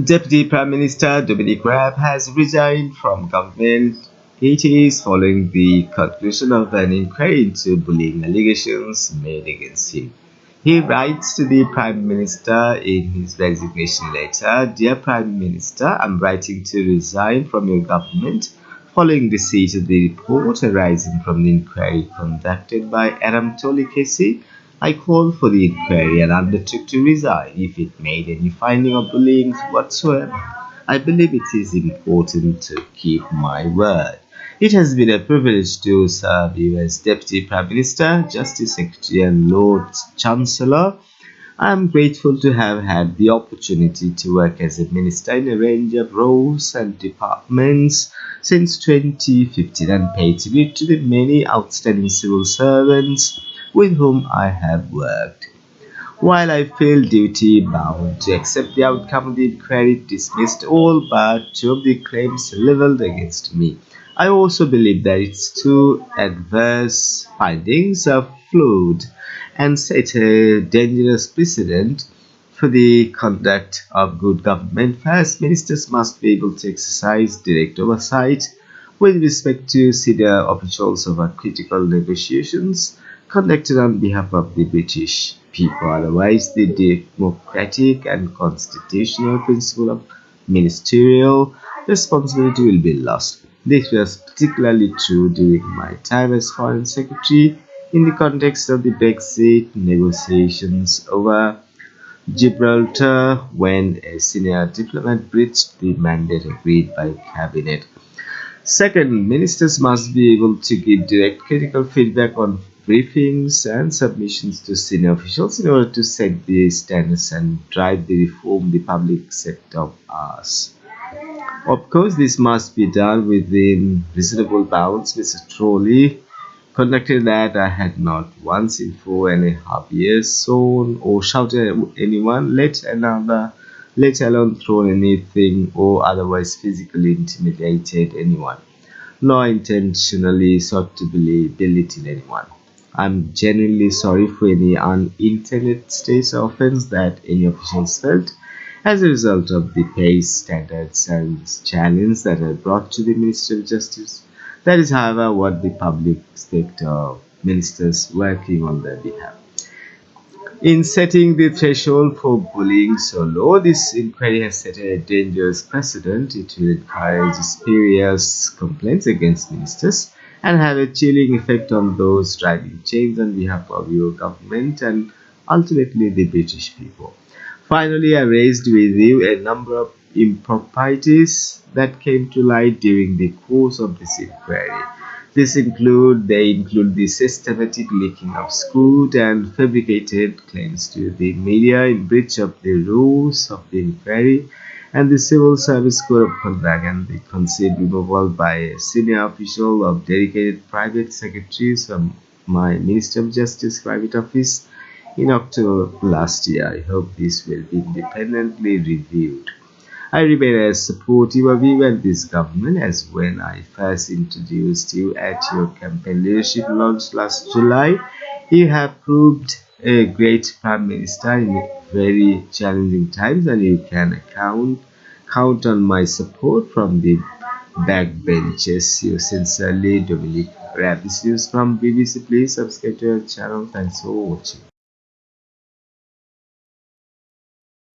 Deputy Prime Minister Dominic Raab has resigned from government. It is following the conclusion of an inquiry into bullying allegations made against him. He writes to the Prime Minister in his resignation letter, "Dear Prime Minister, I'm writing to resign from your government following receipt of the report arising from the inquiry conducted by Adam Tolley KC. I called for the inquiry and undertook to resign if it made any finding of bullying whatsoever. I believe it is important to keep my word. It has been a privilege to serve you as Deputy Prime Minister, Justice Secretary and Lord Chancellor. I am grateful to have had the opportunity to work as a minister in a range of roles and departments since 2015 and pay tribute to the many outstanding civil servants with whom I have worked. While I feel duty bound to accept the outcome of the inquiry, it dismissed all but two of the claims leveled against me. I also believe that its two adverse findings are flawed and set a dangerous precedent for the conduct of good government. First, ministers must be able to exercise direct oversight with respect to senior officials over critical negotiations conducted on behalf of the British people. Otherwise, the democratic and constitutional principle of ministerial responsibility will be lost. This was particularly true during my time as Foreign Secretary in the context of the Brexit negotiations over Gibraltar when a senior diplomat breached the mandate agreed by Cabinet. Second, ministers must be able to give direct critical feedback on briefings and submissions to senior officials in order to set the standards and drive the reform the public sector asks. Of course, this must be done within reasonable bounds. Mr. Trolley conducted that I had not once in 4.5 years sown or shouted at anyone, let alone thrown anything or otherwise physically intimidated anyone, nor intentionally sought to belittle anyone. I'm genuinely sorry for any unintended states of offense that any officials felt as a result of the pay standards and challenge that are brought to the Ministry of Justice. That is, however, what the public expect of ministers working on their behalf. In setting the threshold for bullying so low, this inquiry has set a dangerous precedent. It will encourage spurious complaints against ministers and have a chilling effect on those driving change on behalf of your government and ultimately the British people. Finally, I raised with you a number of improprieties that came to light during the course of this inquiry. They include the systematic leaking of skewed and fabricated claims to the media in breach of the rules of the inquiry and the Civil Service Code of Conduct, and the concealed removal by a senior official of dedicated private secretaries from my Minister of Justice private office in October last year. I hope this will be independently reviewed. I remain as supportive of you and this government as when I first introduced you at your campaign leadership launch last July. You have proved a great Prime Minister in very challenging times, and you can count on my support from the backbenches. You sincerely, Dominic Raab. This news from BBC. Please subscribe to our channel. Thanks for watching.